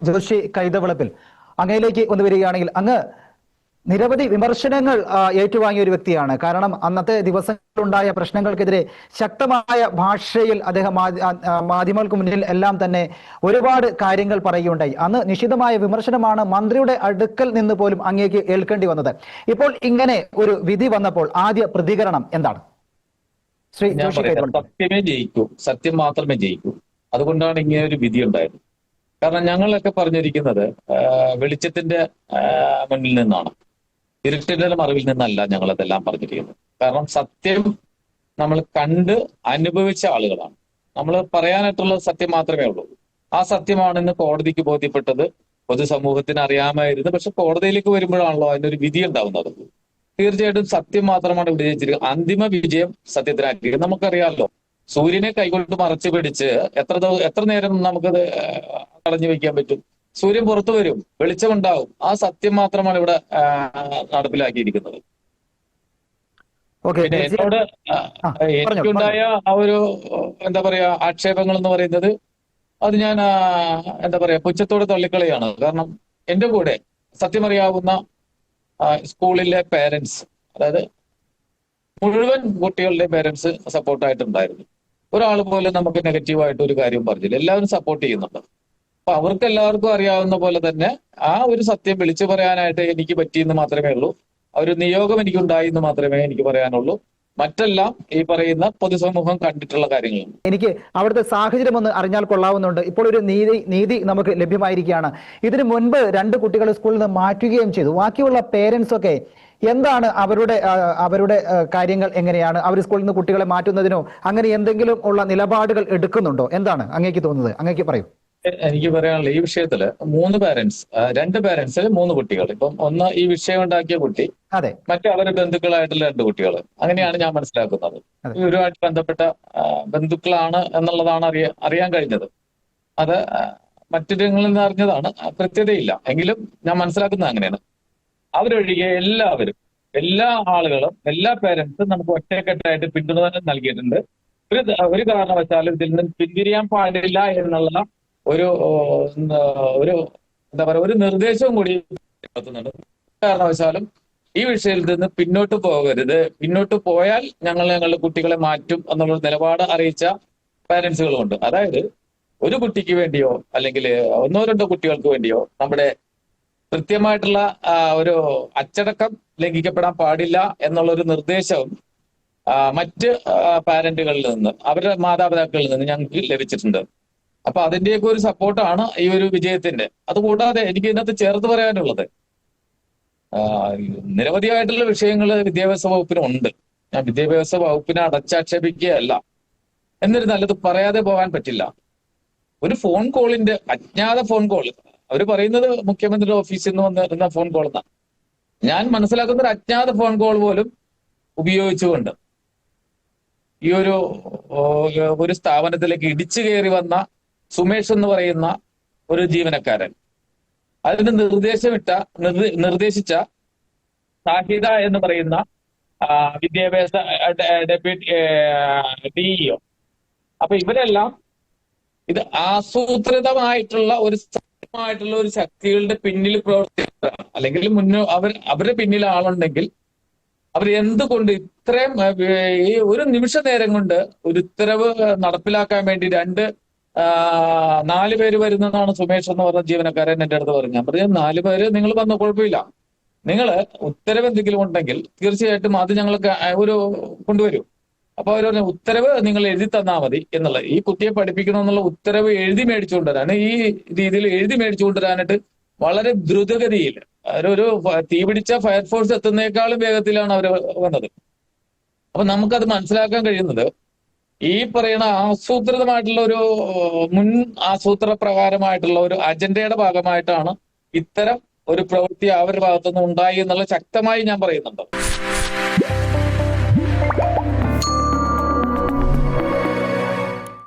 ജോഷി കൈതവിളപ്പിൽ, അങ്ങയിലേക്ക് ഒന്ന് വരികയാണെങ്കിൽ, അങ്ങ് നിരവധി വിമർശനങ്ങൾ ഏറ്റുവാങ്ങിയ ഒരു വ്യക്തിയാണ്. കാരണം അന്നത്തെ ദിവസങ്ങളുണ്ടായ പ്രശ്നങ്ങൾക്കെതിരെ ശക്തമായ ഭാഷയിൽ അദ്ദേഹം മാധ്യമങ്ങൾക്ക് മുന്നിൽ എല്ലാം തന്നെ ഒരുപാട് കാര്യങ്ങൾ പറയുകയുണ്ടായി. അന്ന് നിശിതമായ വിമർശനമാണ് മന്ത്രിയുടെ അടുക്കൽ നിന്ന് പോലും അങ്ങേക്ക് ഏൽക്കേണ്ടി വന്നത്. ഇപ്പോൾ ഇങ്ങനെ ഒരു വിധി വന്നപ്പോൾ ആദ്യ പ്രതികരണം എന്താണ്? ശ്രീ ജോഷി കൈതവിളപ്പിൽ. സത്യമേ ജയിക്കൂ, സത്യം മാത്രമേ ജയിക്കൂ. അതുകൊണ്ടാണ് ഇങ്ങനെ ഒരു വിധി ഉണ്ടായത്. കാരണം ഞങ്ങളൊക്കെ പറഞ്ഞിരിക്കുന്നത് വെളിച്ചത്തിന്റെ മുന്നിൽ നിന്നാണ്, ഇരുട്ടിന്റെ മറവിൽ നിന്നല്ല ഞങ്ങളതെല്ലാം പറഞ്ഞിരിക്കുന്നത്. കാരണം സത്യം നമ്മൾ കണ്ട് അനുഭവിച്ച ആളുകളാണ്. നമ്മൾ പറയാനായിട്ടുള്ള സത്യം മാത്രമേ ഉള്ളൂ. ആ സത്യമാണെന്ന് കോടതിക്ക് ബോധ്യപ്പെട്ടത് പൊതുസമൂഹത്തിന് അറിയാമായിരുന്നു. പക്ഷെ കോടതിയിലേക്ക് വരുമ്പോഴാണല്ലോ അതിനൊരു വിധി ഉണ്ടാവുന്നത്. തീർച്ചയായിട്ടും സത്യം മാത്രമാണ് ഇവിടെ ജയിച്ചിരിക്കുന്നത്. അന്തിമ വിജയം സത്യത്തിനായിരിക്കും. നമുക്കറിയാമല്ലോ, സൂര്യനെ കൈകൊണ്ട് മറച്ചു പിടിച്ച് എത്ര നേരം നമുക്കത് കളഞ്ഞു വെക്കാൻ പറ്റും? സൂര്യൻ പുറത്തു വരും, വെളിച്ചമുണ്ടാവും. ആ സത്യം മാത്രമാണ് ഇവിടെ നടപ്പിലാക്കിയിരിക്കുന്നത്. പിന്നെ എന്നോട് എനിക്കുണ്ടായ ആ ഒരു എന്താ പറയാ ആക്ഷേപങ്ങൾ എന്ന് പറയുന്നത്, അത് ഞാൻ എന്താ പറയാ പുച്ഛത്തോടെ തള്ളിക്കളയാണ്. കാരണം എന്റെ കൂടെ സത്യമറിയാവുന്ന സ്കൂളിലെ പേരൻസ്, അതായത് മുഴുവൻ കുട്ടികളുടെ പേരൻസ് സപ്പോർട്ടായിട്ടുണ്ടായിരുന്നു. ഒരാൾ പോലും നമുക്ക് നെഗറ്റീവായിട്ട് ഒരു കാര്യം പറഞ്ഞില്ല. എല്ലാവരും സപ്പോർട്ട് ചെയ്യുന്നുണ്ട്. അപ്പൊ അവർക്ക് എല്ലാവർക്കും അറിയാവുന്ന പോലെ തന്നെ ആ ഒരു സത്യം വിളിച്ചു പറയാനായിട്ട് എനിക്ക് പറ്റിയെന്ന് മാത്രമേ ഉള്ളൂ. ആ ഒരു നിയോഗം എനിക്കുണ്ടായി എന്ന് മാത്രമേ എനിക്ക് പറയാനുള്ളൂ. മറ്റെല്ലാം ഈ പറയുന്ന പൊതുസമൂഹം കണ്ടിട്ടുള്ള കാര്യങ്ങളാണ്. എനിക്ക് അവിടുത്തെ സാഹചര്യം ഒന്ന് അറിഞ്ഞാൽ കൊള്ളാവുന്നുണ്ട്. ഇപ്പോൾ ഒരു നീതി നമുക്ക് ലഭ്യമായിരിക്കുകയാണ്. ഇതിനു മുൻപ് 2 കുട്ടികളെ സ്കൂളിൽ നിന്ന് മാറ്റുകയും ചെയ്തു. ബാക്കിയുള്ള പേരൻസ് ഒക്കെ എന്താണ് അവരുടെ കാര്യങ്ങൾ എങ്ങനെയാണ്? അവർ സ്കൂളിൽ നിന്ന് കുട്ടികളെ മാറ്റുന്നതിനോ അങ്ങനെ എന്തെങ്കിലും ഉള്ള നിലപാടുകൾ എടുക്കുന്നുണ്ടോ? എന്താണ് അങ്ങേക്ക് തോന്നുന്നത്? അങ്ങേക്ക് പറയൂ. എനിക്ക് പറയാനുള്ള ഈ വിഷയത്തില് 2 പേരൻസിൽ 3 കുട്ടികൾ. ഇപ്പം ഒന്ന് ഈ വിഷയം ഉണ്ടാക്കിയ കുട്ടി, അതെ, മറ്റു അവരുടെ ബന്ധുക്കളായിട്ടുള്ള 2 കുട്ടികൾ. അങ്ങനെയാണ് ഞാൻ മനസ്സിലാക്കുന്നത്. ഇവരുമായിട്ട് ബന്ധപ്പെട്ട ബന്ധുക്കളാണ് എന്നുള്ളതാണ് അറിയാൻ കഴിഞ്ഞത്. അത് മറ്റിടങ്ങളിൽ നിന്ന് അറിഞ്ഞതാണ്, കൃത്യതയില്ല. എങ്കിലും ഞാൻ മനസ്സിലാക്കുന്നത് അങ്ങനെയാണ്. അവരൊഴികെ എല്ലാവരും, എല്ലാ ആളുകളും, എല്ലാ പേരൻസും നമുക്ക് ഒറ്റക്കെട്ടായിട്ട് പിന്തുണ നൽകിയിട്ടുണ്ട്. ഒരു കാരണവശാലും ഇതിൽ നിന്ന് പിന്തിരിയാൻ പാടില്ല എന്നുള്ള ഒരു എന്താ പറയുക ഒരു നിർദ്ദേശവും കൂടി നടത്തുന്നുണ്ട്. കാരണവശാലും ഈ വിഷയത്തിൽ നിന്ന് പിന്നോട്ട് പോകരുത്, പിന്നോട്ട് പോയാൽ ഞങ്ങളുടെ കുട്ടികളെ മാറ്റും എന്നുള്ള നിലപാട് അറിയിച്ച പാരന്റ്സുകളുമുണ്ട്. അതായത് ഒരു കുട്ടിക്ക് വേണ്ടിയോ അല്ലെങ്കിൽ 1-2 കുട്ടികൾക്ക് വേണ്ടിയോ നമ്മുടെ കൃത്യമായിട്ടുള്ള ഒരു അച്ചടക്കം ലംഘിക്കപ്പെടാൻ പാടില്ല എന്നുള്ള ഒരു നിർദ്ദേശവും മറ്റ് പാരന്റുകളിൽ നിന്ന്, അവരുടെ മാതാപിതാക്കളിൽ നിന്ന് ഞങ്ങൾക്ക് ലഭിച്ചിട്ടുണ്ട്. അപ്പൊ അതിന്റെയൊക്കെ ഒരു സപ്പോർട്ടാണ് ഈ ഒരു വിജയത്തിന്റെ. അതുകൂടാതെ എനിക്ക് ഇതിനകത്ത് ചേർത്ത് പറയാനുള്ളത്, നിരവധിയായിട്ടുള്ള വിഷയങ്ങൾ വിദ്യാഭ്യാസ വകുപ്പിനുണ്ട്. ഞാൻ വിദ്യാഭ്യാസ വകുപ്പിനെ അടച്ചാക്ഷേപിക്കുകയല്ല. എന്നിരുന്നാലും അത് പറയാതെ പോകാൻ പറ്റില്ല. ഒരു ഫോൺ കോളിന്റെ അജ്ഞാത ഫോൺ കോൾ, അവർ പറയുന്നത് മുഖ്യമന്ത്രിയുടെ ഓഫീസിൽ നിന്ന് വന്നിരുന്ന ഫോൺ കോൾ എന്നാണ്. ഞാൻ മനസ്സിലാക്കുന്ന ഒരു അജ്ഞാത ഫോൺ കോൾ പോലും ഉപയോഗിച്ചുകൊണ്ട് ഈ ഒരു സ്ഥാപനത്തിലേക്ക് ഇടിച്ചു കയറി വന്ന സുമേഷ് എന്ന് പറയുന്ന ഒരു ജീവനക്കാരൻ, അതിന് നിർദ്ദേശിച്ച സാഹിദ എന്ന് പറയുന്ന വിദ്യാഭ്യാസ ഡെപ്യൂട്ടി ഡിഇഒ, അപ്പൊ ഇവരെല്ലാം ഇത് ആസൂത്രിതമായിട്ടുള്ള ഒരു ശക്തികളുടെ പിന്നിൽ പ്രവർത്തിക്കുന്നതാണ്. അല്ലെങ്കിൽ അവരുടെ പിന്നിൽ ആളുണ്ടെങ്കിൽ അവർ എന്തുകൊണ്ട് ഇത്രയും ഈ ഒരു നിമിഷ നേരം കൊണ്ട് ഒരു ഉത്തരവ് നടപ്പിലാക്കാൻ വേണ്ടി 4 പേര് വരുന്നതാണ് സുമേഷ് എന്ന് പറഞ്ഞ ജീവനക്കാരൻ എന്റെ അടുത്ത് പറഞ്ഞു. ഞാൻ പറഞ്ഞു 4 പേര് നിങ്ങൾ വന്ന കുഴപ്പമില്ല, നിങ്ങൾ ഉത്തരവ് എന്തെങ്കിലും ഉണ്ടെങ്കിൽ തീർച്ചയായിട്ടും അത് ഞങ്ങൾക്ക് കൊണ്ടുവരും. അപ്പൊ അവർ പറഞ്ഞു ഉത്തരവ് നിങ്ങൾ എഴുതി തന്നാൽ മതി എന്നുള്ളത്. ഈ കുട്ടിയെ പഠിപ്പിക്കണമെന്നുള്ള ഉത്തരവ് എഴുതി മേടിച്ചു കൊണ്ടുവരാൻ, ഈ രീതിയിൽ എഴുതി മേടിച്ചു കൊണ്ടുവരാനായിട്ട് വളരെ ദ്രുതഗതിയിൽ ഒരു തീപിടിച്ച ഫയർഫോഴ്സ് എത്തുന്നേക്കാളും വേഗത്തിലാണ് അവർ വന്നത്. അപ്പൊ നമുക്കത് മനസ്സിലാക്കാൻ കഴിയുന്നത് ഈ പറയുന്ന ആസൂത്രിതമായിട്ടുള്ള മുൻ ആസൂത്ര പ്രകാരമായിട്ടുള്ള ഒരു അജണ്ടയുടെ ഭാഗമായിട്ടാണ് ഇത്തരം ഒരു പ്രവൃത്തി അവരുടെ ഭാഗത്തുനിന്ന് ഉണ്ടായി എന്നുള്ള ശക്തമായി ഞാൻ പറയുന്നുണ്ട്.